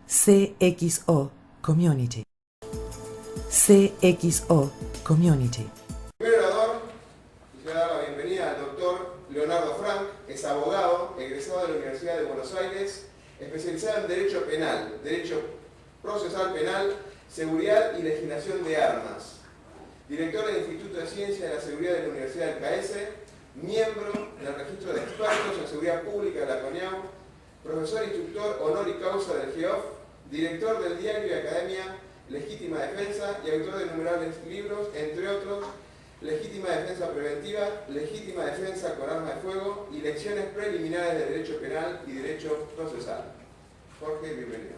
CXO Community. CXO Community. El primer orador, quisiera dar la bienvenida al doctor Leonardo Frank, es abogado, egresado de la Universidad de Buenos Aires, especializado en Derecho Penal, Derecho Procesal Penal, Seguridad y Legislación de Armas, director del Instituto de Ciencias de la Seguridad de la Universidad del CAES, miembro del Registro de Expertos en Seguridad Pública de la CONIAU, profesor instructor honor y causa del GEOF, director del diario y academia Legítima Defensa y autor de innumerables libros, entre otros, Legítima Defensa Preventiva, Legítima Defensa con Arma de Fuego y Lecciones Preliminares de Derecho Penal y Derecho Procesal. Jorge, bienvenido.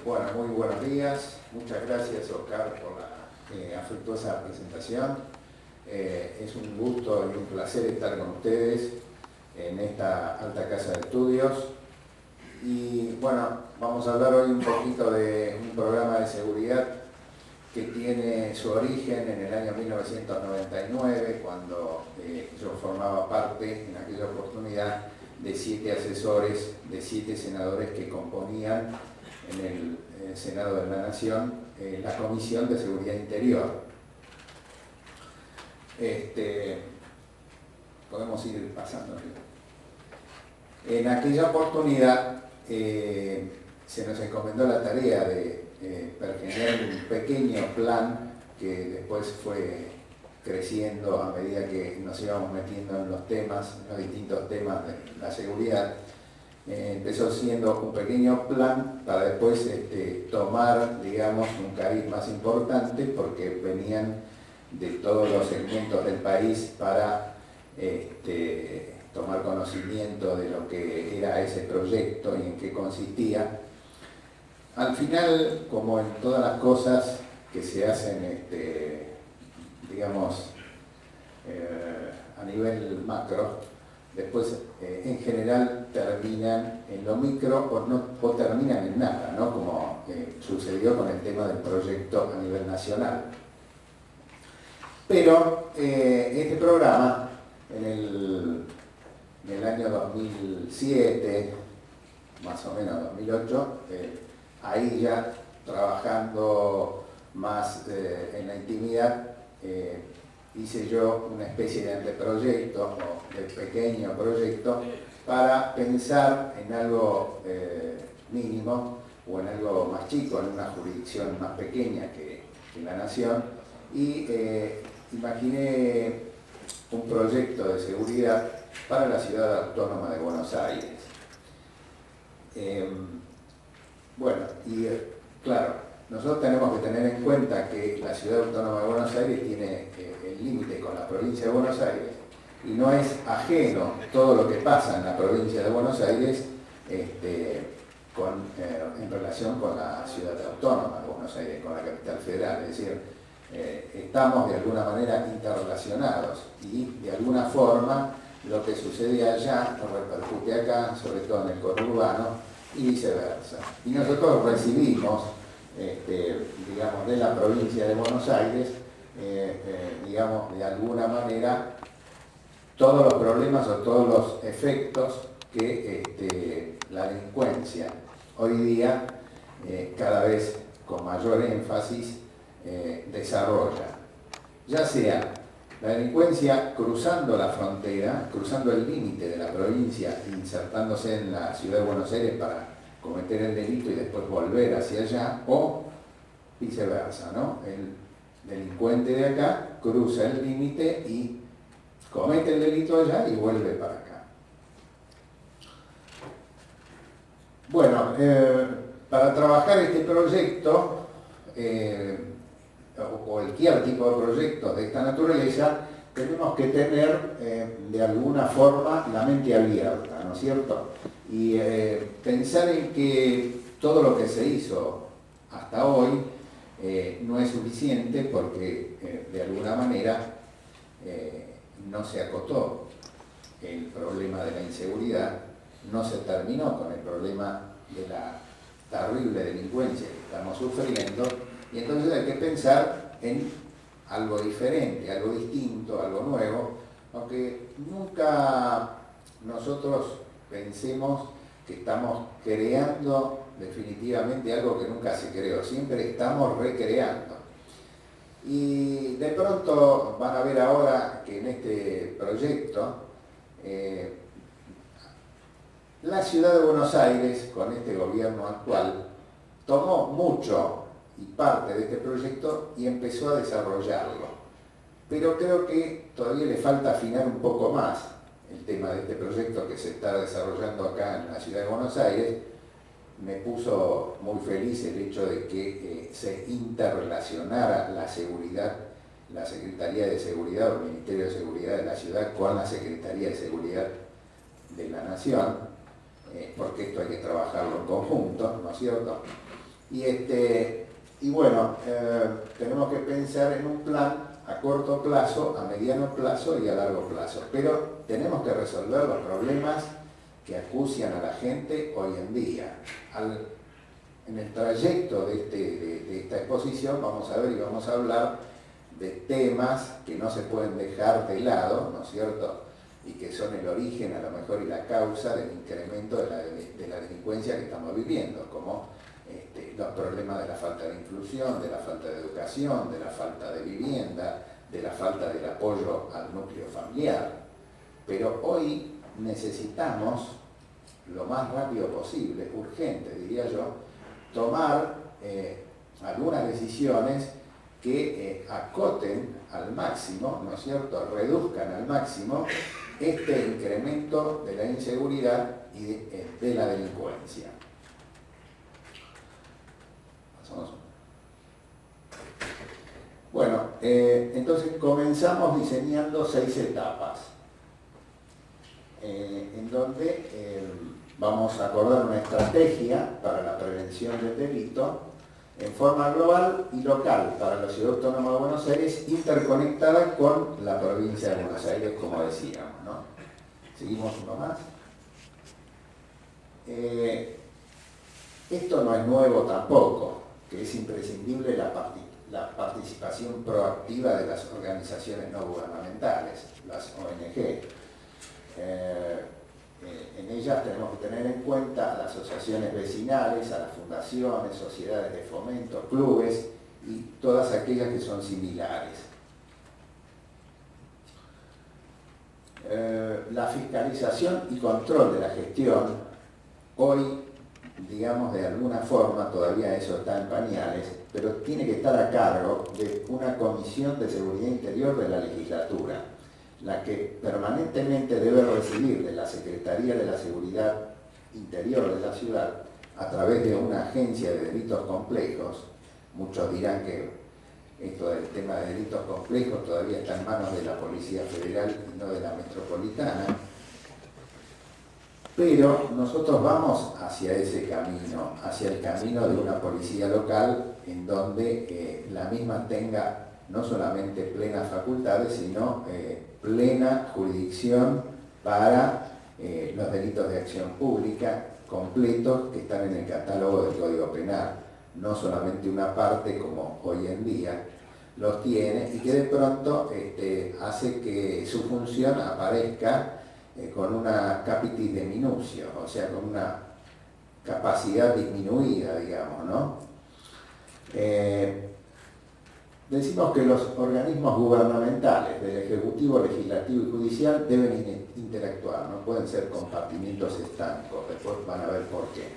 Bueno, muy buenos días. Muchas gracias, Oscar, por la afectuosa presentación. Es un gusto y un placer estar con ustedes en esta alta casa de estudios. Y bueno, vamos a hablar hoy un poquito de un programa de seguridad que tiene su origen en el año 1999, cuando yo formaba parte, en aquella oportunidad, de 7 asesores, de 7 senadores que componían en el Senado de la Nación la Comisión de Seguridad Interior. Podemos ir pasando. En aquella oportunidad se nos encomendó la tarea de pergeñar un pequeño plan que después fue creciendo a medida que nos íbamos metiendo en los temas, en los distintos temas de la seguridad. Empezó siendo un pequeño plan para después tomar, digamos, un cariz más importante, porque venían de todos los segmentos del país para tomar conocimiento de lo que era ese proyecto y en qué consistía. Al final, como en todas las cosas que se hacen, digamos, a nivel macro, después en general terminan en lo micro o terminan en nada, ¿no? Como sucedió con el tema del proyecto a nivel nacional. Pero este programa, en el año 2007, más o menos 2008, ahí ya trabajando más en la intimidad, hice yo una especie de anteproyecto o de pequeño proyecto para pensar en algo mínimo o en algo más chico, en una jurisdicción más pequeña que la Nación, y imaginé un proyecto de seguridad para la Ciudad Autónoma de Buenos Aires. Bueno, y claro, nosotros tenemos que tener en cuenta que la Ciudad Autónoma de Buenos Aires tiene el límite con la provincia de Buenos Aires y no es ajeno todo lo que pasa en la provincia de Buenos Aires en relación con la Ciudad Autónoma de Buenos Aires, con la capital federal. Es decir, estamos de alguna manera interrelacionados y de alguna forma lo que sucede allá nos repercute acá, sobre todo en el conurbano y viceversa. Y nosotros recibimos, digamos, de la provincia de Buenos Aires, digamos, de alguna manera, todos los problemas o todos los efectos que la delincuencia hoy día, cada vez con mayor énfasis, desarrolla. Ya sea la delincuencia cruzando la frontera, cruzando el límite de la provincia, insertándose en la ciudad de Buenos Aires para cometer el delito y después volver hacia allá, o viceversa, ¿no? El delincuente de acá cruza el límite y comete el delito allá y vuelve para acá. Bueno, para trabajar este proyecto, o cualquier tipo de proyectos de esta naturaleza, tenemos que tener de alguna forma la mente abierta, ¿no es cierto? Y pensar en que todo lo que se hizo hasta hoy no es suficiente, porque de alguna manera no se acotó el problema de la inseguridad, no se terminó con el problema de la terrible delincuencia que estamos sufriendo, y entonces hay que pensar en algo diferente, algo distinto, algo nuevo, aunque nunca nosotros pensemos que estamos creando definitivamente algo que nunca se creó, siempre estamos recreando. Y de pronto van a ver ahora que en este proyecto la ciudad de Buenos Aires, con este gobierno actual, tomó mucho y parte de este proyecto y empezó a desarrollarlo. Pero creo que todavía le falta afinar un poco más el tema de este proyecto que se está desarrollando acá en la ciudad de Buenos Aires. Me puso muy feliz el hecho de que se interrelacionara la seguridad, la Secretaría de Seguridad o el Ministerio de Seguridad de la ciudad con la Secretaría de Seguridad de la Nación, porque esto hay que trabajarlo en conjunto, ¿no es cierto? Y bueno, tenemos que pensar en un plan a corto plazo, a mediano plazo y a largo plazo, pero tenemos que resolver los problemas que acucian a la gente hoy en día. En el trayecto de esta exposición vamos a ver y vamos a hablar de temas que no se pueden dejar de lado, ¿no es cierto?, y que son el origen a lo mejor y la causa del incremento de la delincuencia que estamos viviendo, como los problemas de la falta de inclusión, de la falta de educación, de la falta de vivienda, de la falta del apoyo al núcleo familiar. Pero hoy necesitamos, lo más rápido posible, urgente diría yo, tomar algunas decisiones que acoten al máximo, ¿no es cierto?, reduzcan al máximo este incremento de la inseguridad y de la delincuencia. Bueno, entonces comenzamos diseñando 6 etapas, en donde vamos a acordar una estrategia para la prevención del delito en forma global y local para la Ciudad Autónoma de Buenos Aires, interconectada con la provincia de Buenos Aires, como decíamos, ¿no? Seguimos uno más. Esto no es nuevo tampoco, que es imprescindible la participación proactiva de las organizaciones no gubernamentales, las ONG. En ellas tenemos que tener en cuenta a las asociaciones vecinales, a las fundaciones, sociedades de fomento, clubes y todas aquellas que son similares. La fiscalización y control de la gestión, hoy, digamos, de alguna forma, todavía eso está en pañales, pero tiene que estar a cargo de una Comisión de Seguridad Interior de la legislatura, la que permanentemente debe recibir de la Secretaría de la Seguridad Interior de la ciudad, a través de una agencia de delitos complejos. Muchos dirán que esto del tema de delitos complejos todavía está en manos de la Policía Federal y no de la Metropolitana, pero nosotros vamos hacia ese camino, hacia el camino de una policía local en donde la misma tenga no solamente plenas facultades, sino plena jurisdicción para los delitos de acción pública completos que están en el catálogo del Código Penal, no solamente una parte como hoy en día los tiene, y que de pronto hace que su función aparezca con una capitis de minutio, o sea, con una capacidad disminuida, digamos, ¿no? Decimos que los organismos gubernamentales del Ejecutivo, Legislativo y Judicial deben interactuar, no pueden ser compartimientos estancos, después van a ver por qué.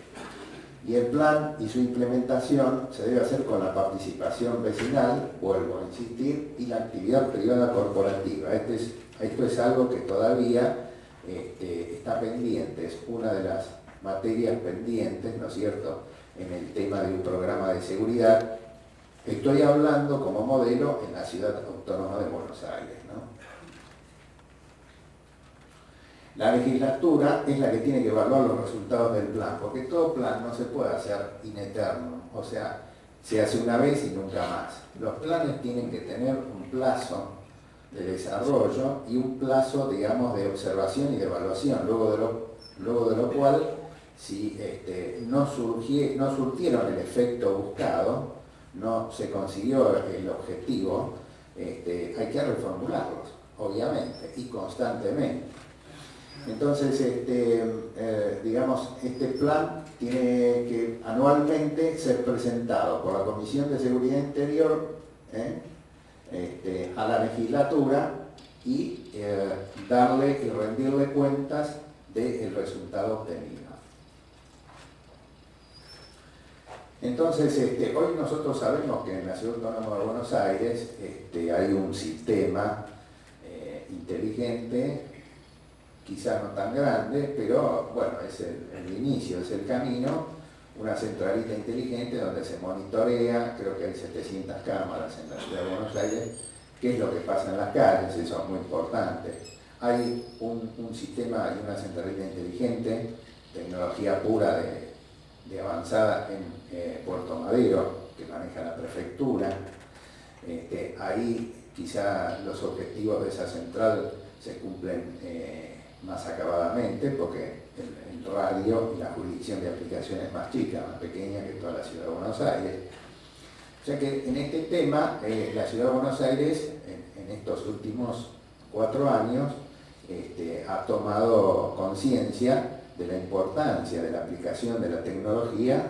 Y el plan y su implementación se debe hacer con la participación vecinal, vuelvo a insistir, y la actividad privada corporativa. Esto es algo que todavía está pendiente, es una de las materias pendientes, ¿no es cierto?, en el tema de un programa de seguridad. Estoy hablando como modelo en la Ciudad Autónoma de Buenos Aires, ¿no? La legislatura es la que tiene que evaluar los resultados del plan, porque todo plan no se puede hacer in eterno, o sea, se hace una vez y nunca más. Los planes tienen que tener un plazo de desarrollo y un plazo, digamos, de observación y de evaluación, luego de lo cual si no surtieron el efecto buscado, no se consiguió el objetivo, hay que reformularlos, obviamente, y constantemente. Entonces, digamos, este plan tiene que anualmente ser presentado por la Comisión de Seguridad Interior a la legislatura y darle y rendirle cuentas del resultado obtenido. Entonces, hoy nosotros sabemos que en la Ciudad Autónoma de Buenos Aires hay un sistema inteligente, quizás no tan grande, pero bueno, es el inicio, es el camino, una centralita inteligente donde se monitorea, creo que hay 700 cámaras en la Ciudad de Buenos Aires, qué es lo que pasa en las calles, eso es muy importante. Hay un sistema y una centralita inteligente, tecnología pura de avanzada en Puerto Madero, que maneja la prefectura. Ahí quizá los objetivos de esa central se cumplen más acabadamente, porque el radio y la jurisdicción de aplicación es más chica, más pequeña que toda la Ciudad de Buenos Aires. O sea que en este tema, la Ciudad de Buenos Aires, en estos últimos 4 años, ha tomado conciencia de la importancia de la aplicación de la tecnología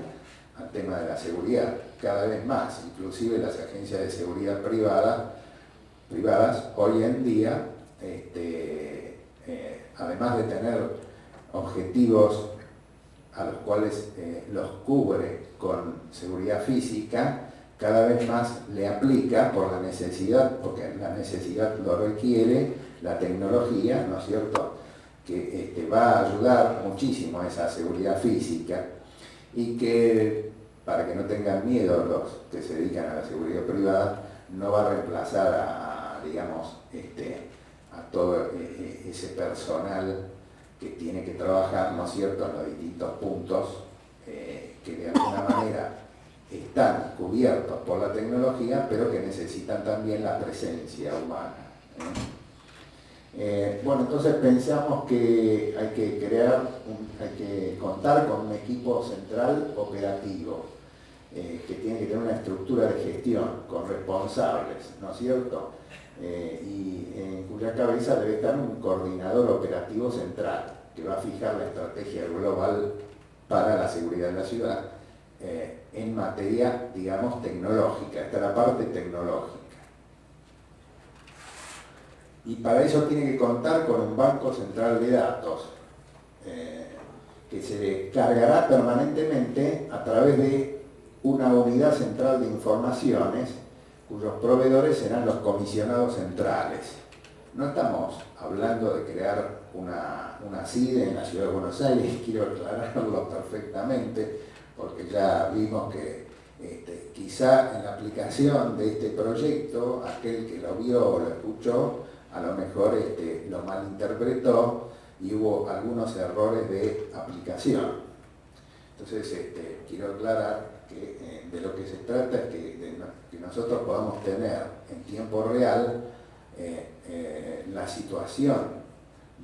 al tema de la seguridad, cada vez más, inclusive las agencias de seguridad privadas hoy en día, además de tener objetivos a los cuales los cubre con seguridad física, cada vez más le aplica por la necesidad, porque la necesidad lo requiere, la tecnología, ¿no es cierto?, que va a ayudar muchísimo a esa seguridad física y que, para que no tengan miedo los que se dedican a la seguridad privada, no va a reemplazar a, digamos, a todo ese personal que tiene que trabajar, ¿no es cierto?, en los distintos puntos que de alguna manera están cubiertos por la tecnología, pero que necesitan también la presencia humana. Bueno, entonces pensamos que hay que contar con un equipo central operativo, que tiene que tener una estructura de gestión con responsables, ¿no es cierto? Y en cuya cabeza debe estar un coordinador operativo central, que va a fijar la estrategia global para la seguridad de la ciudad en materia, digamos, tecnológica. Esta es la parte tecnológica. Y para eso tiene que contar con un banco central de datos que se cargará permanentemente a través de una unidad central de informaciones cuyos proveedores serán los comisionados centrales. No estamos hablando de crear una CIDE en la Ciudad de Buenos Aires, quiero aclararlo perfectamente, porque ya vimos que quizá en la aplicación de este proyecto, aquel que lo vio o lo escuchó, a lo mejor lo malinterpretó y hubo algunos errores de aplicación. Entonces quiero aclarar que de lo que se trata es que nosotros podamos tener en tiempo real la situación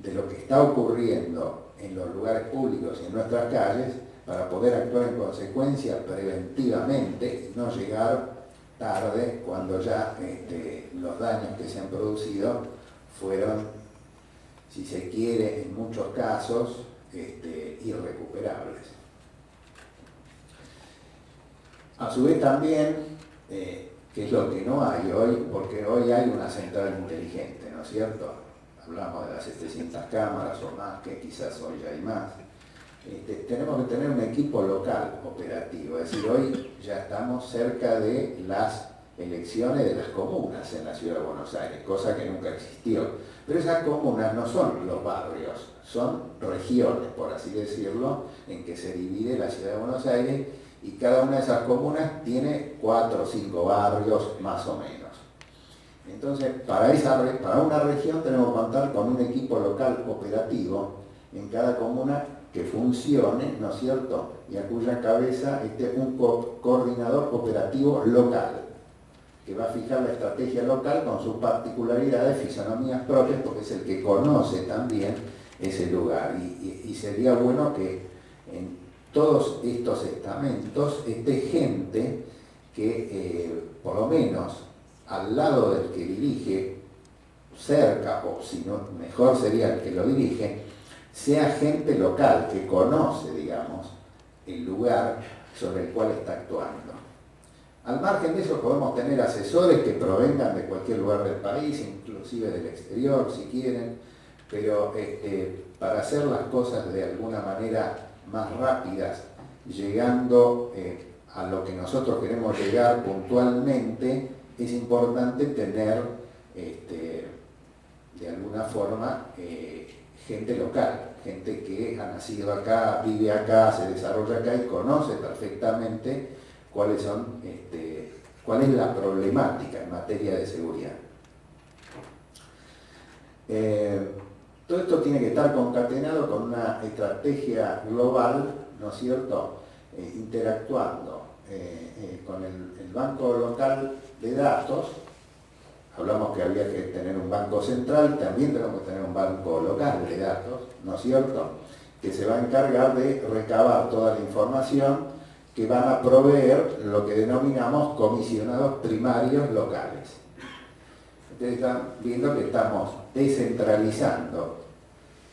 de lo que está ocurriendo en los lugares públicos y en nuestras calles para poder actuar en consecuencia preventivamente y no llegar tarde cuando ya los daños que se han producido fueron, si se quiere, en muchos casos irrecuperables. A su vez también, que es lo que no hay hoy, porque hoy hay una central inteligente, ¿no es cierto? Hablamos de las 700 cámaras o más, que quizás hoy ya hay más. Tenemos que tener un equipo local operativo, es decir, hoy ya estamos cerca de las elecciones de las comunas en la Ciudad de Buenos Aires, cosa que nunca existió. Pero esas comunas no son los barrios, son regiones, por así decirlo, en que se divide la Ciudad de Buenos Aires y cada una de esas comunas tiene 4 o 5 barrios más o menos. Entonces, para una región tenemos que contar con un equipo local operativo en cada comuna que funcione, ¿no es cierto?, y a cuya cabeza esté un coordinador operativo local, que va a fijar la estrategia local con sus particularidades, fisonomías propias, porque es el que conoce también ese lugar. Y sería bueno que en todos estos estamentos esté gente que, por lo menos al lado del que dirige, cerca, o si no, mejor sería el que lo dirige, sea gente local que conoce, digamos, el lugar sobre el cual está actuando. Al margen de eso podemos tener asesores que provengan de cualquier lugar del país, inclusive del exterior si quieren, pero para hacer las cosas de alguna manera más rápidas, llegando a lo que nosotros queremos llegar puntualmente, es importante tener de alguna forma gente local, gente que ha nacido acá, vive acá, se desarrolla acá y conoce perfectamente cuál es la problemática en materia de seguridad. Todo esto tiene que estar concatenado con una estrategia global, ¿no es cierto?, interactuando con el banco local de datos. Hablamos que había que tener un banco central, también tenemos que tener un banco local de datos, ¿no es cierto?, que se va a encargar de recabar toda la información que van a proveer lo que denominamos comisionados primarios locales. Ustedes están viendo que estamos descentralizando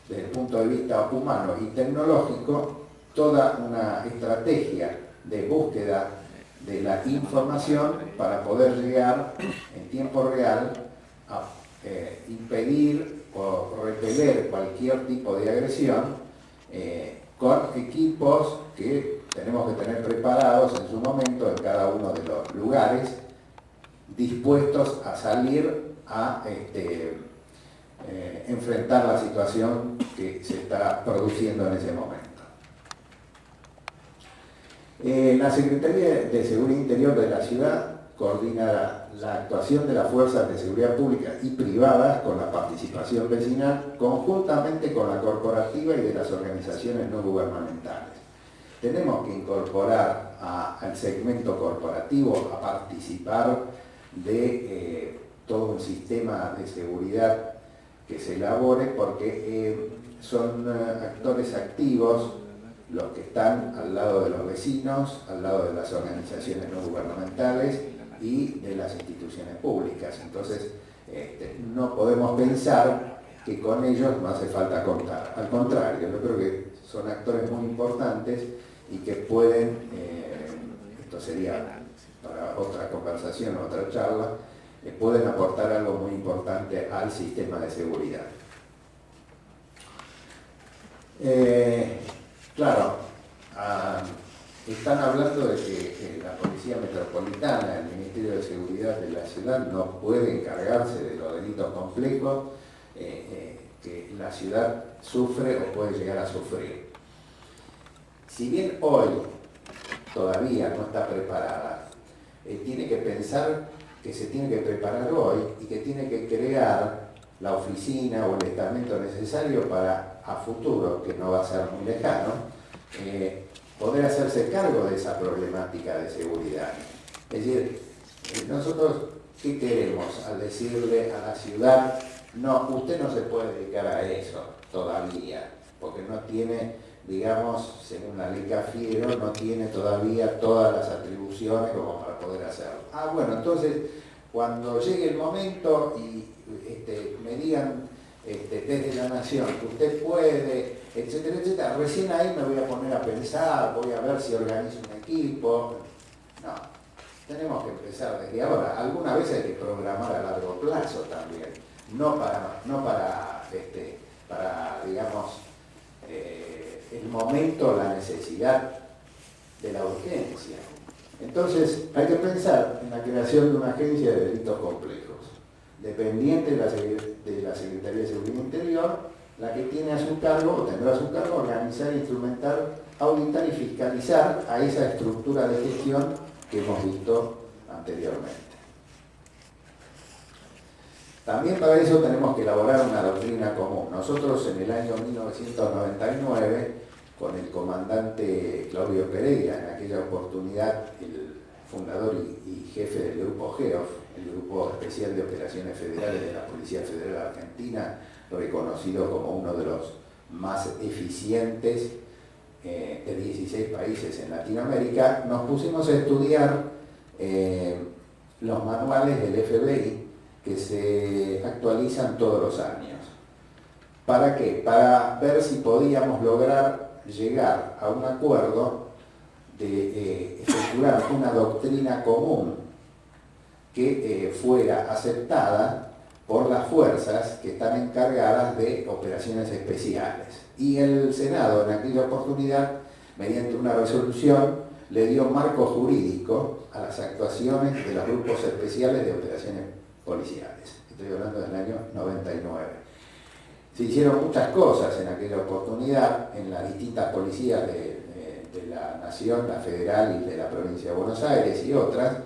desde el punto de vista humano y tecnológico toda una estrategia de búsqueda de la información para poder llegar en tiempo real a impedir o repeler cualquier tipo de agresión con equipos que tenemos que tener preparados en su momento en cada uno de los lugares, dispuestos a salir a enfrentar la situación que se está produciendo en ese momento. La Secretaría de Seguridad Interior de la ciudad coordina la actuación de las fuerzas de seguridad pública y privadas con la participación vecinal, conjuntamente con la corporativa y de las organizaciones no gubernamentales. Tenemos que incorporar al segmento corporativo a participar de todo un sistema de seguridad que se elabore, porque son actores activos los que están al lado de los vecinos, al lado de las organizaciones no gubernamentales y de las instituciones públicas. Entonces, no podemos pensar que con ellos no hace falta contar. Al contrario, yo creo que son actores muy importantes y que pueden, esto sería para otra conversación, otra charla, pueden aportar algo muy importante al sistema de seguridad. Claro, están hablando de que la Policía Metropolitana, el Ministerio de Seguridad de la ciudad, no puede encargarse de los delitos complejos que la ciudad sufre o puede llegar a sufrir. Si bien hoy todavía no está preparada, tiene que pensar que se tiene que preparar hoy y que tiene que crear la oficina o el estamento necesario para a futuro, que no va a ser muy lejano, poder hacerse cargo de esa problemática de seguridad. Es decir, nosotros, ¿qué queremos al decirle a la ciudad? No, usted no se puede dedicar a eso todavía, porque no tiene, digamos, según la ley Cafiero, no tiene todavía todas las atribuciones como para poder hacerlo. Ah, bueno, entonces, cuando llegue el momento y me digan desde la Nación que usted puede, etcétera, etcétera, recién ahí me voy a poner a pensar, voy a ver si organizo un equipo. No, tenemos que empezar desde ahora. Alguna vez hay que programar a largo plazo también, no para digamos, el momento, la necesidad de la urgencia. Entonces, hay que pensar en la creación de una agencia de delitos complejos, dependiente de la Secretaría de Seguridad Interior, la que tiene a su cargo, o tendrá a su cargo, organizar, instrumentar, auditar y fiscalizar a esa estructura de gestión que hemos visto anteriormente. También para eso tenemos que elaborar una doctrina común. Nosotros en el año 1999, con el comandante Claudio Pereira, en aquella oportunidad el fundador y jefe del grupo GEOF, el Grupo Especial de Operaciones Federales de la Policía Federal Argentina, reconocido como uno de los más eficientes de 16 países en Latinoamérica, nos pusimos a estudiar los manuales del FBI que se actualizan todos los años. ¿Para qué? Para ver si podíamos lograr llegar a un acuerdo de estructurar una doctrina común que fuera aceptada por las fuerzas que están encargadas de operaciones especiales. Y el Senado, en aquella oportunidad, mediante una resolución, le dio marco jurídico a las actuaciones de los grupos especiales de operaciones policiales. Estoy hablando del año 99. Se hicieron muchas cosas en aquella oportunidad en las distintas policías de la nación, la federal y de la provincia de Buenos Aires y otras,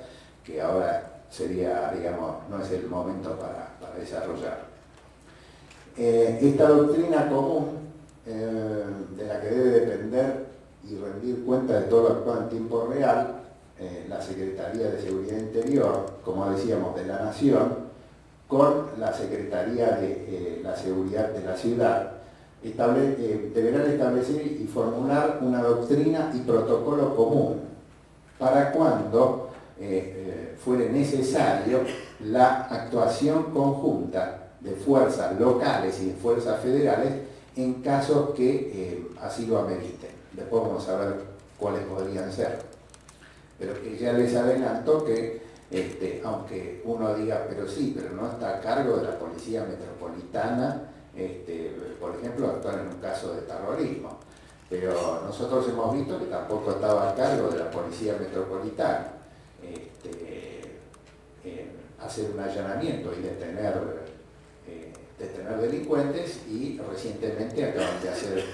que ahora sería, digamos, no es el momento para desarrollar. Esta doctrina común, de la que debe depender y rendir cuenta de todo lo actuado en tiempo real, la Secretaría de Seguridad Interior, como decíamos, de la Nación, con la Secretaría de la Seguridad de la Ciudad, deberán establecer y formular una doctrina y protocolo común para cuando fuere necesario la actuación conjunta de fuerzas locales y de fuerzas federales en casos que así lo ameriten. Después vamos a ver cuáles podrían ser. Pero que ya les adelanto que, aunque uno diga, pero sí, pero no está a cargo de la Policía Metropolitana, por ejemplo, actuar en un caso de terrorismo. Pero nosotros hemos visto que tampoco estaba a cargo de la Policía Metropolitana hacer un allanamiento y detener delincuentes, y recientemente acaban de hacer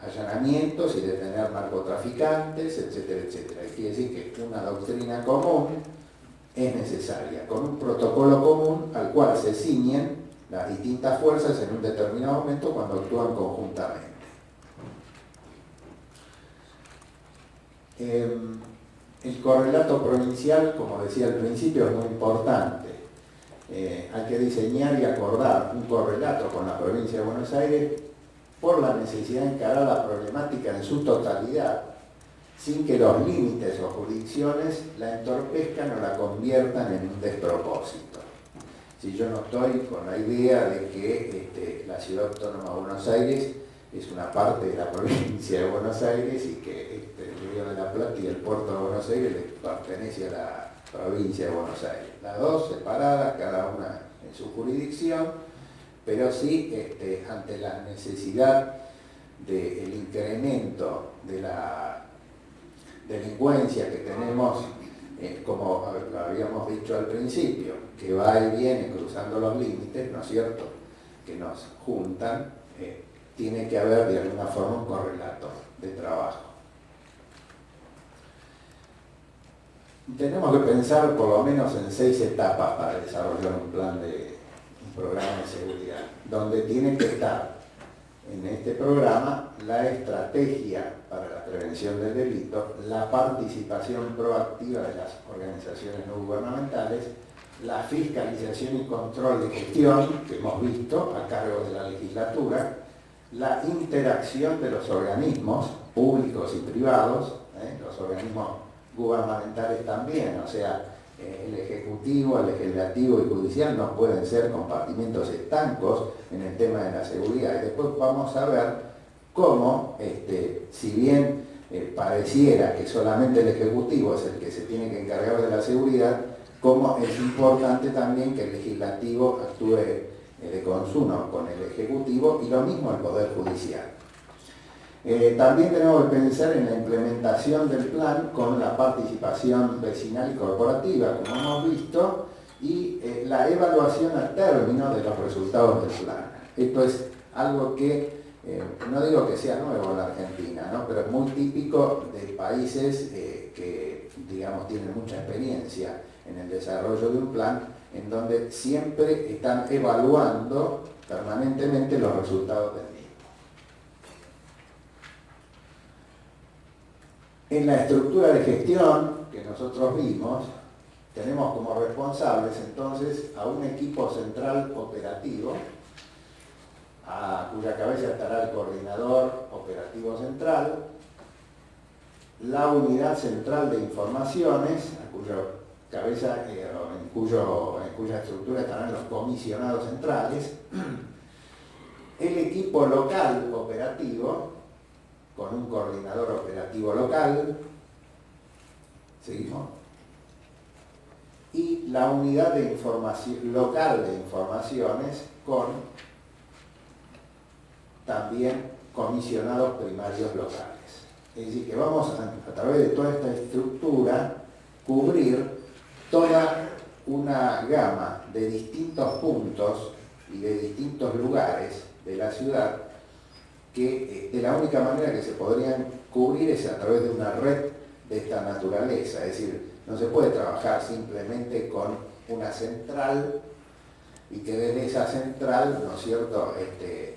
allanamientos y detener narcotraficantes, etcétera, etcétera. Y quiere decir que una doctrina común es necesaria, con un protocolo común al cual se ciñen las distintas fuerzas en un determinado momento cuando actúan conjuntamente. El correlato provincial, como decía al principio, es muy importante. Hay que diseñar y acordar un correlato con la provincia de Buenos Aires por la necesidad de encarar la problemática en su totalidad, sin que los límites o jurisdicciones la entorpezcan o la conviertan en un despropósito. Si yo no estoy con la idea de que la Ciudad Autónoma de Buenos Aires es una parte de la provincia de Buenos Aires y que el Río de la Plata y el puerto de Buenos Aires le pertenece a la provincia de Buenos Aires. Las dos separadas, cada una en su jurisdicción, pero sí ante la necesidad del incremento de la delincuencia que tenemos, como lo habíamos dicho al principio, que va y viene cruzando los límites, ¿no es cierto?, que nos juntan, tiene que haber de alguna forma un correlato de trabajo. Tenemos que pensar por lo menos en 6 etapas para desarrollar un programa de seguridad, donde tiene que estar en este programa la estrategia para la prevención del delito, la participación proactiva de las organizaciones no gubernamentales, la fiscalización y control de gestión, que hemos visto a cargo de la legislatura, la interacción de los organismos públicos y privados, los organismos gubernamentales también, o sea, el Ejecutivo, el Legislativo y Judicial no pueden ser compartimentos estancos en el tema de la seguridad. Y después vamos a ver cómo, si bien pareciera que solamente el Ejecutivo es el que se tiene que encargar de la seguridad, cómo es importante también que el Legislativo actúe de consumo con el Ejecutivo y lo mismo el Poder Judicial. También tenemos que pensar en la implementación del plan con la participación vecinal y corporativa, como hemos visto, y la evaluación a término de los resultados del plan. Esto es algo que, no digo que sea nuevo en la Argentina, ¿no?, pero es muy típico de países que, digamos, tienen mucha experiencia en el desarrollo de un plan, en donde siempre están evaluando permanentemente los resultados del mismo. En la estructura de gestión que nosotros vimos, tenemos como responsables entonces a un equipo central operativo, a cuya cabeza estará el coordinador operativo central, la unidad central de informaciones, a cuya cabeza en cuya estructura estarán los comisionados centrales, el equipo local operativo, con un coordinador operativo local, seguimos, y la unidad de información local de informaciones con también comisionados primarios locales. Es decir, que vamos a través de toda esta estructura cubrir toda una gama de distintos puntos y de distintos lugares de la ciudad que de la única manera que se podrían cubrir es a través de una red de esta naturaleza. Es decir, no se puede trabajar simplemente con una central y que desde esa central, ¿no es cierto?,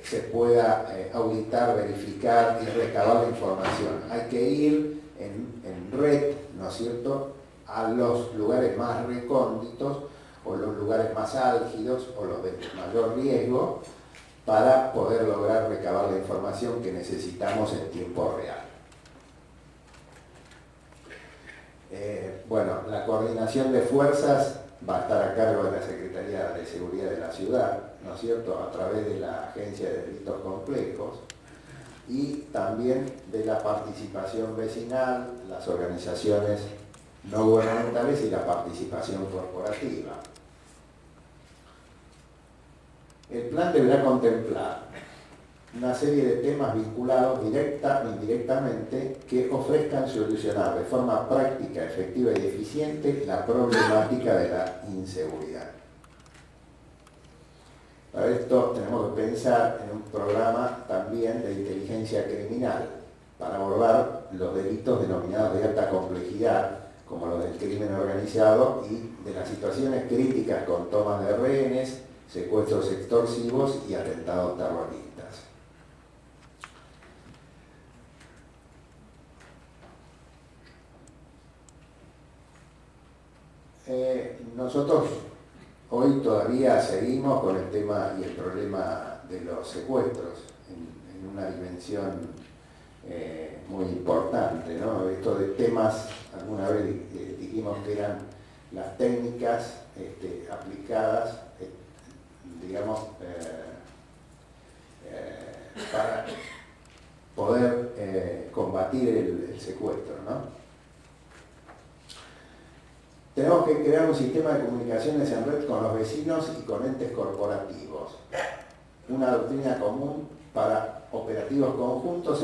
se pueda auditar, verificar y recabar la información. Hay que ir en red, ¿no es cierto?, a los lugares más recónditos o los lugares más álgidos o los de mayor riesgo para poder lograr recabar la información que necesitamos en tiempo real. Bueno, la coordinación de fuerzas va a estar a cargo de la Secretaría de Seguridad de la Ciudad, ¿no es cierto?, a través de la Agencia de Delitos Complejos y también de la participación vecinal, las organizaciones no gubernamentales y la participación corporativa. El plan deberá contemplar una serie de temas vinculados directa e indirectamente que ofrezcan solucionar de forma práctica, efectiva y eficiente la problemática de la inseguridad. Para esto tenemos que pensar en un programa también de inteligencia criminal para abordar los delitos denominados de alta complejidad, como los del crimen organizado y de las situaciones críticas con tomas de rehenes, secuestros extorsivos y atentados terroristas. Nosotros hoy todavía seguimos con el tema y el problema de los secuestros en una dimensión muy importante, ¿no? Esto de temas, alguna vez dijimos que eran las técnicas aplicadas, digamos, para poder combatir el secuestro, ¿no? Tenemos que crear un sistema de comunicaciones en red con los vecinos y con entes corporativos. Una doctrina común para operativos conjuntos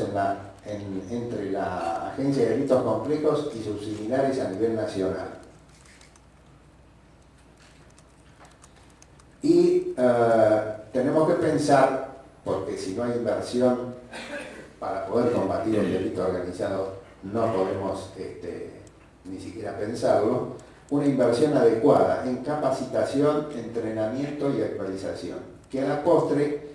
entre la Agencia de Delitos Complejos y sus similares a nivel nacional. Y tenemos que pensar, porque si no hay inversión para poder combatir el delito organizado, no podemos ni siquiera pensarlo, una inversión adecuada en capacitación, entrenamiento y actualización, que a la postre,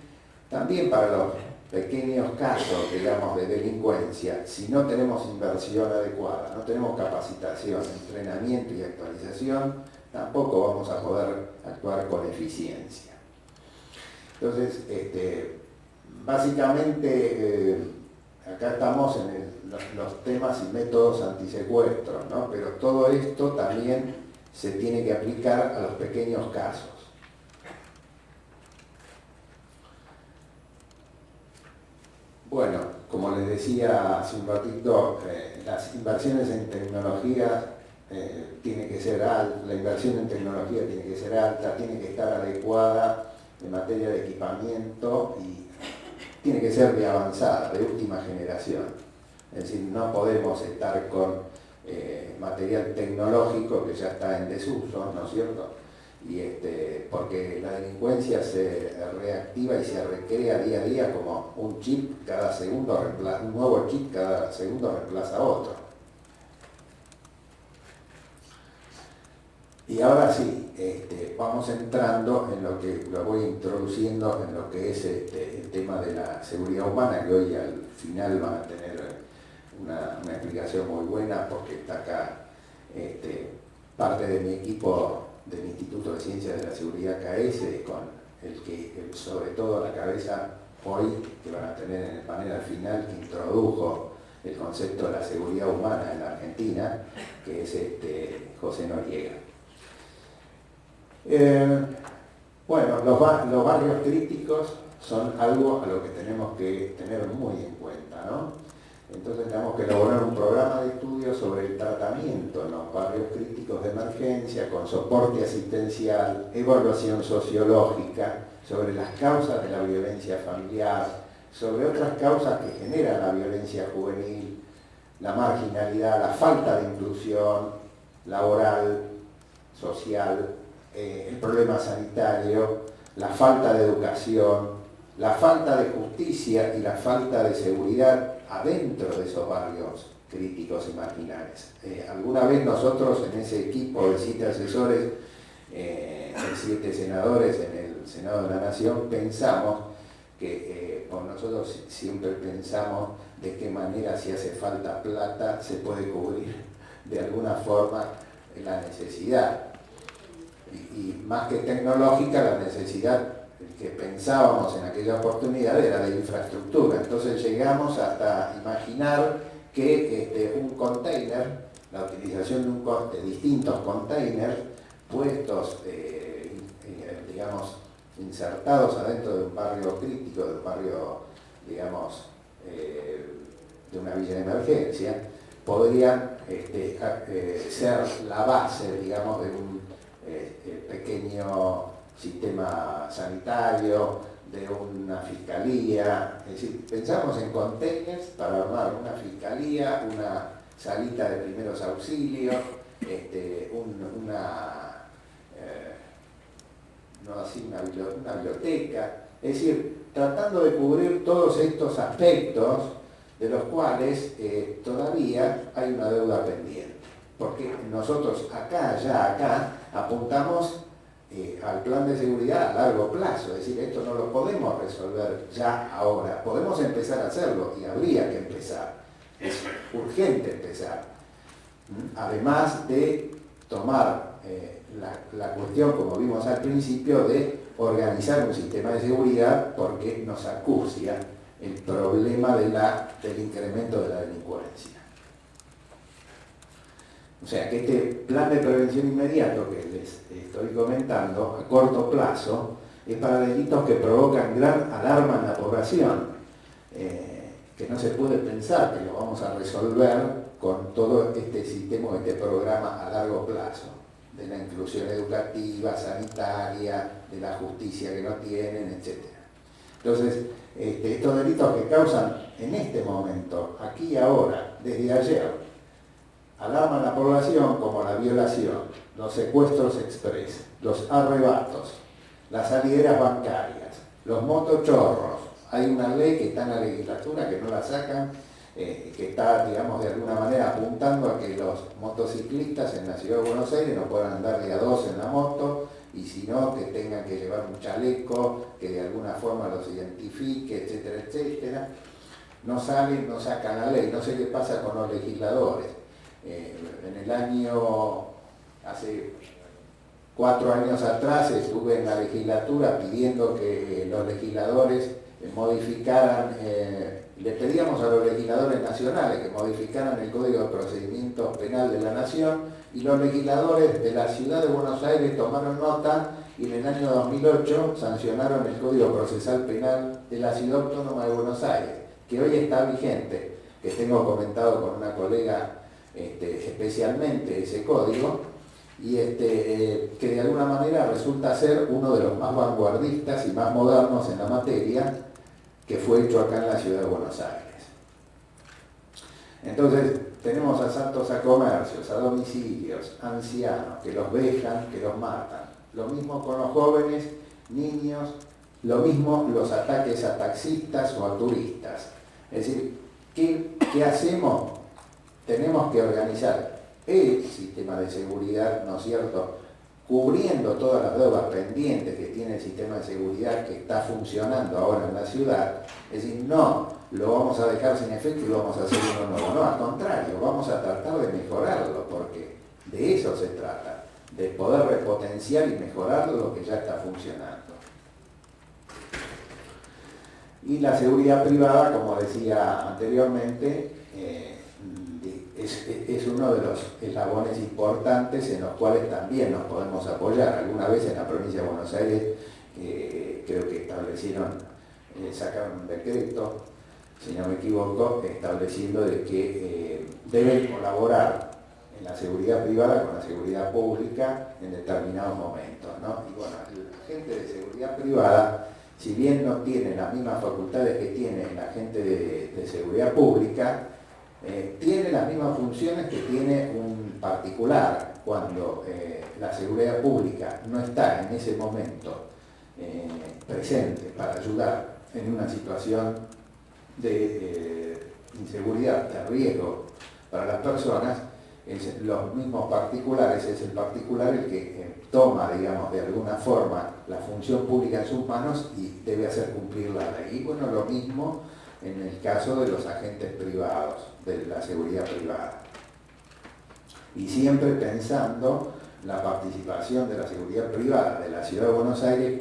también para los pequeños casos, digamos, de delincuencia, si no tenemos inversión adecuada, no tenemos capacitación, entrenamiento y actualización, tampoco vamos a poder actuar con eficiencia. Entonces, básicamente, acá estamos en los temas y métodos antisecuestros, ¿no? Pero todo esto también se tiene que aplicar a los pequeños casos. Bueno, como les decía hace un ratito, las inversiones en tecnología tiene que ser alta, la inversión en tecnología tiene que ser alta, tiene que estar adecuada en materia de equipamiento y tiene que ser de avanzada, de última generación. Es decir, no podemos estar con material tecnológico que ya está en desuso, ¿no es cierto? Y porque la delincuencia se reactiva y se recrea día a día como un chip cada segundo, un nuevo chip cada segundo reemplaza a otro. Y ahora sí, vamos entrando en lo que lo voy introduciendo en lo que es el tema de la seguridad humana, que hoy al final van a tener una explicación muy buena, porque está acá parte de mi equipo del Instituto de Ciencias de la Seguridad KS, con el que sobre todo a la cabeza hoy, que van a tener en el panel al final, que introdujo el concepto de la seguridad humana en la Argentina, que es José Noriega. Bueno, los barrios críticos son algo a lo que tenemos que tener muy en cuenta, ¿no? Entonces tenemos que elaborar un programa de estudio sobre el tratamiento en los barrios críticos de emergencia, con soporte asistencial, evaluación sociológica, sobre las causas de la violencia familiar, sobre otras causas que generan la violencia juvenil, la marginalidad, la falta de inclusión laboral, social, el problema sanitario, la falta de educación, la falta de justicia y la falta de seguridad adentro de esos barrios críticos y marginales. Alguna vez nosotros en ese equipo de 7 asesores, de 7 senadores en el Senado de la Nación, pensamos que por nosotros siempre pensamos de qué manera, si hace falta plata, se puede cubrir de alguna forma la necesidad. Y más que tecnológica, la necesidad que pensábamos en aquella oportunidad era de infraestructura. Entonces llegamos hasta imaginar que un container, la utilización de distintos containers puestos, digamos, insertados adentro de un barrio crítico, de un barrio, digamos, de una villa de emergencia, podrían ser la base, digamos, de un pequeño sistema sanitario, de una fiscalía. Es decir, pensamos en containers para armar una fiscalía, una salita de primeros auxilios, una biblioteca. Es decir, tratando de cubrir todos estos aspectos de los cuales todavía hay una deuda pendiente. Porque nosotros acá apuntamos al plan de seguridad a largo plazo, es decir, esto no lo podemos resolver ya ahora, podemos empezar a hacerlo y habría que empezar, es urgente empezar, además de tomar la cuestión, como vimos al principio, de organizar un sistema de seguridad porque nos acucia el problema del incremento de la delincuencia. O sea que este plan de prevención inmediato que les estoy comentando, a corto plazo, es para delitos que provocan gran alarma en la población, que no se puede pensar que lo vamos a resolver con todo este sistema, este programa a largo plazo, de la inclusión educativa, sanitaria, de la justicia que no tienen, etc. Entonces, estos delitos que causan en este momento, aquí y ahora, desde ayer, alarman a la población, como la violación, los secuestros express, los arrebatos, las salideras bancarias, los motochorros. Hay una ley que está en la legislatura que no la sacan, que está, digamos, de alguna manera apuntando a que los motociclistas en la ciudad de Buenos Aires no puedan andar de a dos en la moto, y si no, que tengan que llevar un chaleco que de alguna forma los identifique, etcétera, etcétera. No salen, no sacan la ley. No sé qué pasa con los legisladores. En el año, hace 4 años atrás, estuve en la legislatura pidiendo que los legisladores modificaran, le pedíamos a los legisladores nacionales que modificaran el Código de Procedimiento Penal de la Nación, y los legisladores de la Ciudad de Buenos Aires tomaron nota y en el año 2008 sancionaron el Código Procesal Penal de la Ciudad Autónoma de Buenos Aires, que hoy está vigente, que tengo comentado con una colega especialmente ese código, y que de alguna manera resulta ser uno de los más vanguardistas y más modernos en la materia, que fue hecho acá en la ciudad de Buenos Aires. Entonces tenemos asaltos a comercios, a domicilios, ancianos, que los vejan, que los matan. Lo mismo con los jóvenes, niños, lo mismo los ataques a taxistas o a turistas. Es decir, ¿qué hacemos? Tenemos que organizar el sistema de seguridad, ¿no es cierto?, cubriendo todas las deudas pendientes que tiene el sistema de seguridad que está funcionando ahora en la ciudad. Es decir, no lo vamos a dejar sin efecto y lo vamos a hacer uno nuevo. No, al contrario, vamos a tratar de mejorarlo, porque de eso se trata, de poder repotenciar y mejorar lo que ya está funcionando. Y la seguridad privada, como decía anteriormente, es uno de los eslabones importantes en los cuales también nos podemos apoyar. Alguna vez en la provincia de Buenos Aires creo que sacaron un decreto, si no me equivoco, estableciendo de que deben colaborar en la seguridad privada con la seguridad pública en determinados momentos, ¿no? Y bueno, la gente de seguridad privada, si bien no tiene las mismas facultades que tiene la gente de seguridad pública, tiene las mismas funciones que tiene un particular cuando la seguridad pública no está en ese momento presente para ayudar en una situación de inseguridad, de riesgo para las personas. Los mismos particulares, es el particular el que toma, digamos, de alguna forma la función pública en sus manos y debe hacer cumplir la ley. Y bueno, lo mismo en el caso de los agentes privados, de la seguridad privada. Y siempre pensando la participación de la seguridad privada de la Ciudad de Buenos Aires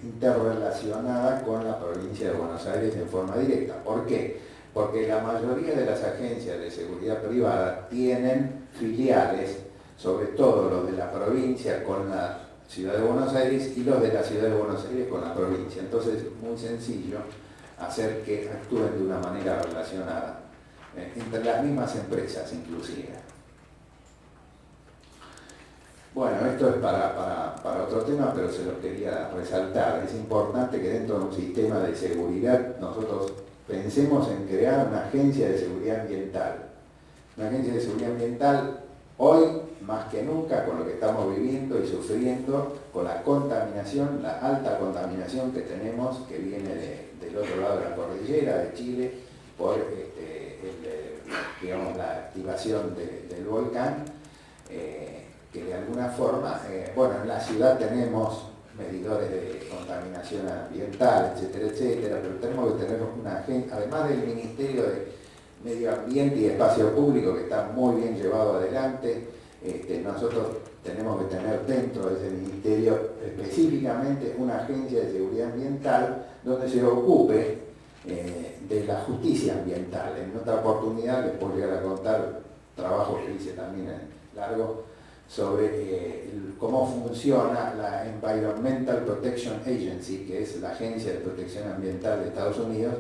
interrelacionada con la provincia de Buenos Aires en forma directa. ¿Por qué? Porque la mayoría de las agencias de seguridad privada tienen filiales, sobre todo los de la provincia con la Ciudad de Buenos Aires y los de la Ciudad de Buenos Aires con la provincia. Entonces es muy sencillo hacer que actúen de una manera relacionada, entre las mismas empresas inclusive. Bueno, esto es para otro tema, pero se lo quería resaltar. Es importante que dentro de un sistema de seguridad nosotros pensemos en crear una agencia de seguridad ambiental. Una agencia de seguridad ambiental hoy, más que nunca, con lo que estamos viviendo y sufriendo, con la contaminación, la alta contaminación que tenemos, que viene del otro lado de la cordillera de Chile, por digamos, la activación del volcán, que de alguna forma, bueno, en la ciudad tenemos medidores de contaminación ambiental, etcétera, etcétera, pero tenemos que tener una agencia, además del Ministerio de Medio Ambiente y Espacio Público, que está muy bien llevado adelante. Nosotros tenemos que tener dentro de ese ministerio específicamente una agencia de seguridad ambiental donde se ocupe de la justicia ambiental. En otra oportunidad les puedo llegar a contar trabajo que hice también en largo sobre cómo funciona la Environmental Protection Agency, que es la Agencia de Protección Ambiental de Estados Unidos,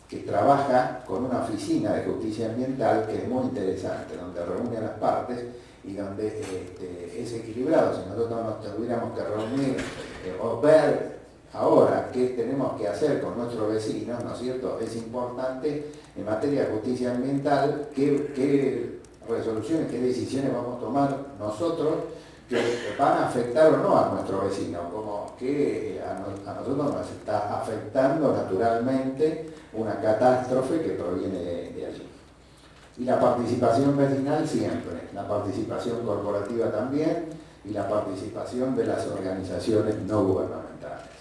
que trabaja con una oficina de justicia ambiental que es muy interesante, donde reúne a las partes y donde es equilibrado. Si nosotros nos tuviéramos que reunir o ver ahora qué tenemos que hacer con nuestros vecinos, ¿no es cierto? Es importante en materia de justicia ambiental qué resoluciones, qué decisiones vamos a tomar nosotros que van a afectar o no a nuestro vecino, como que a nosotros nos está afectando naturalmente una catástrofe que proviene de allí. Y la participación vecinal siempre, la participación corporativa también y la participación de las organizaciones no gubernamentales.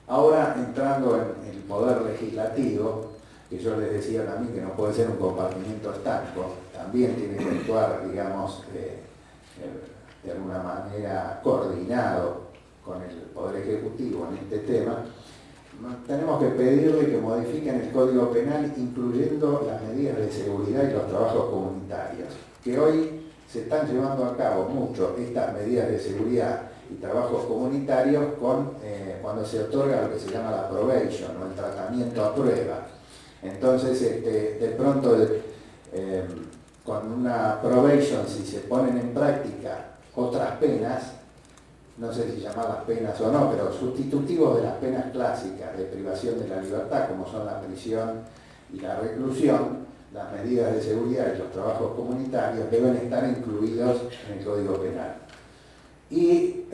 Ahora entrando en el poder legislativo, que yo les decía también que no puede ser un compartimiento estanco, también tiene que actuar, digamos, de alguna manera coordinado con el Poder Ejecutivo en este tema. Tenemos que pedirle que modifiquen el Código Penal incluyendo las medidas de seguridad y los trabajos comunitarios, que hoy se están llevando a cabo mucho estas medidas de seguridad y trabajos comunitarios cuando se otorga lo que se llama la probation o el tratamiento a prueba. Entonces, de pronto, con una probation, si se ponen en práctica otras penas, no sé si llamarlas penas o no, pero sustitutivos de las penas clásicas de privación de la libertad, como son la prisión y la reclusión, las medidas de seguridad y los trabajos comunitarios deben estar incluidos en el Código Penal. Y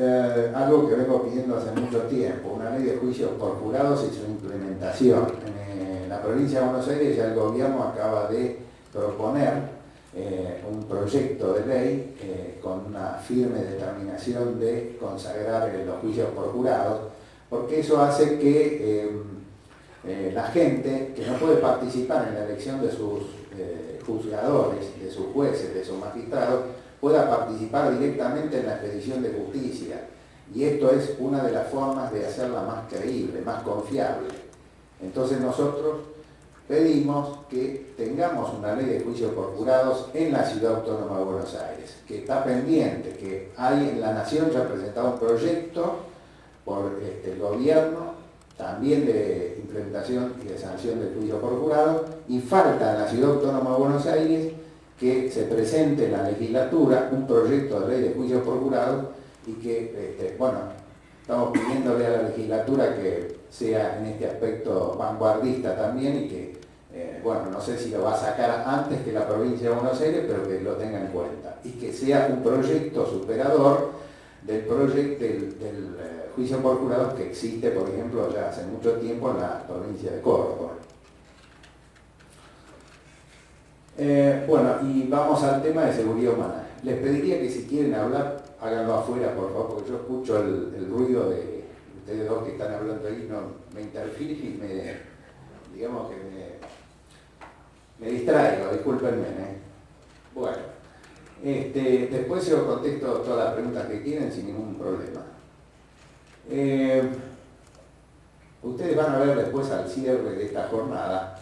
algo que vengo pidiendo hace mucho tiempo, una ley de juicios por jurados y su implementación. En la provincia de Buenos Aires ya el gobierno acaba de proponer un proyecto de ley con una firme determinación de consagrar los juicios por jurados, porque eso hace que la gente que no puede participar en la elección de sus juzgadores, de sus jueces, de sus magistrados, pueda participar directamente en la expedición de justicia. Y esto es una de las formas de hacerla más creíble, más confiable. Entonces nosotros pedimos que tengamos una ley de juicios por jurados en la Ciudad Autónoma de Buenos Aires, que está pendiente, que hay en la Nación ya presentado un proyecto por el gobierno, también de implementación y de sanción del juicio por jurado, y falta en la Ciudad Autónoma de Buenos Aires que se presente en la legislatura un proyecto de ley de juicio por jurado y que, bueno, estamos pidiéndole a la legislatura que sea en este aspecto vanguardista también y que, bueno, no sé si lo va a sacar antes que la provincia de Buenos Aires, pero que lo tenga en cuenta. Y que sea un proyecto superador del proyecto del juicio por jurados que existe, por ejemplo, ya hace mucho tiempo en la provincia de Córdoba. Bueno, y vamos al tema de seguridad humana. Les pediría que si quieren hablar, háganlo afuera, por favor, porque yo escucho el ruido de ustedes dos que están hablando ahí, no, me interfiere y digamos que me distraigo, discúlpenme. Bueno, después yo contesto todas las preguntas que quieren sin ningún problema. Ustedes van a ver después al cierre de esta jornada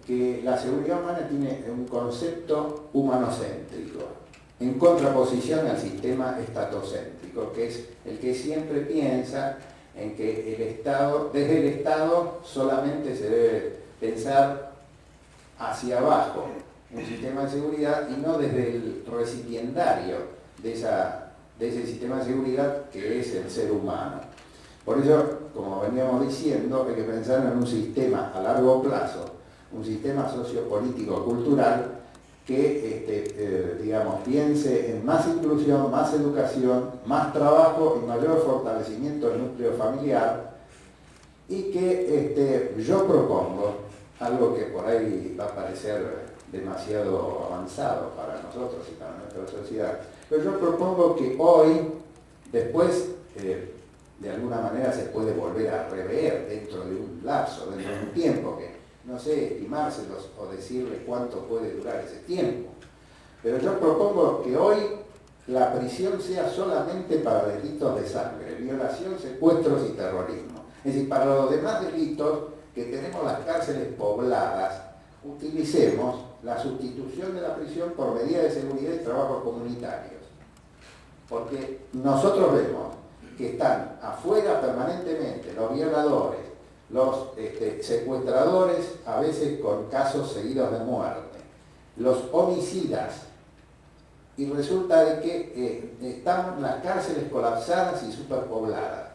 que la seguridad humana tiene un concepto humanocéntrico, en contraposición al sistema estatocéntrico, que es el que siempre piensa en que el Estado, desde el Estado solamente se debe pensar hacia abajo un sistema de seguridad y no desde el recipiendario de ese sistema de seguridad que es el ser humano. Por eso, como veníamos diciendo, hay que pensar en un sistema a largo plazo, un sistema sociopolítico cultural que digamos, piense en más inclusión, más educación, más trabajo y mayor fortalecimiento del núcleo familiar, y que yo propongo algo que por ahí va a parecer demasiado avanzado para nosotros y para nuestra sociedad, pero yo propongo que hoy, después de alguna manera se puede volver a rever dentro de un lapso, dentro de un tiempo, que no sé estimárselos o decirle cuánto puede durar ese tiempo. Pero yo propongo que hoy la prisión sea solamente para delitos de sangre, violación, secuestros y terrorismo. Es decir, para los demás delitos que tenemos las cárceles pobladas, utilicemos la sustitución de la prisión por medidas de seguridad y trabajos comunitarios. Porque nosotros vemos que están afuera permanentemente los violadores, los secuestradores, a veces con casos seguidos de muerte, los homicidas, y resulta de que están las cárceles colapsadas y superpobladas.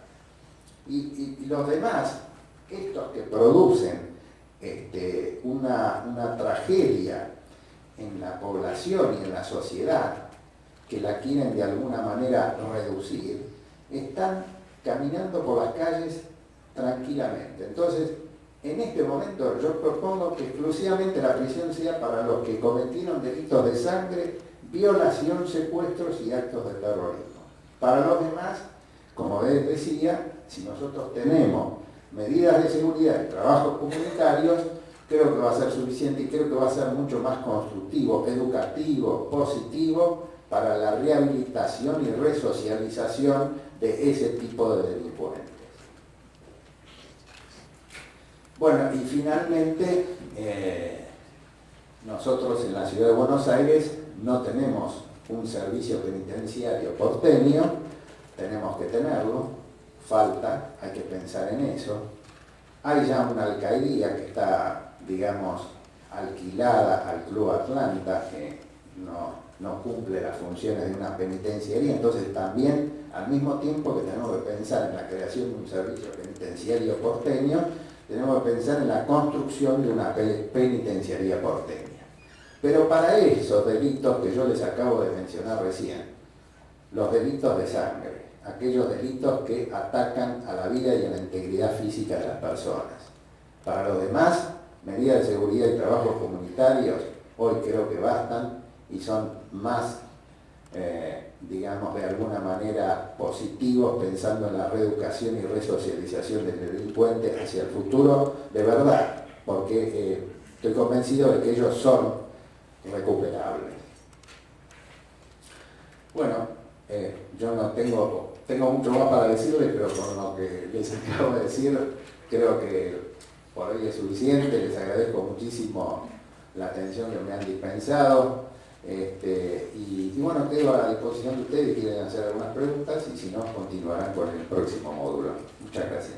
Y los demás, estos que producen una tragedia en la población y en la sociedad, que la quieren de alguna manera reducir, están caminando por las calles tranquilamente. Entonces, en este momento yo propongo que exclusivamente la prisión sea para los que cometieron delitos de sangre, violación, secuestros y actos de terrorismo. Para los demás, como les decía, si nosotros tenemos medidas de seguridad y trabajos comunitarios, creo que va a ser suficiente y creo que va a ser mucho más constructivo, educativo, positivo para la rehabilitación y resocialización de ese tipo de delincuentes. Bueno, y finalmente, nosotros en la Ciudad de Buenos Aires no tenemos un servicio penitenciario porteño, tenemos que tenerlo, falta, hay que pensar en eso. Hay ya una alcaldía que está, digamos, alquilada al Club Atlanta, que no cumple las funciones de una penitenciaría, entonces también, al mismo tiempo que tenemos que pensar en la creación de un servicio penitenciario porteño, tenemos que pensar en la construcción de una penitenciaría porteña. Pero para esos delitos que yo les acabo de mencionar recién, los delitos de sangre, aquellos delitos que atacan a la vida y a la integridad física de las personas. Para los demás, medidas de seguridad y trabajos comunitarios, hoy creo que bastan y son más, digamos, de alguna manera positivos, pensando en la reeducación y resocialización del delincuente hacia el futuro de verdad, porque estoy convencido de que ellos son recuperables. Bueno, yo no tengo mucho más para decirles, pero con lo que les acabo de decir, creo que por hoy es suficiente, les agradezco muchísimo la atención que me han dispensado. Y bueno, quedo a la disposición de ustedes si quieren hacer algunas preguntas y si no, continuarán con el próximo módulo. Muchas gracias.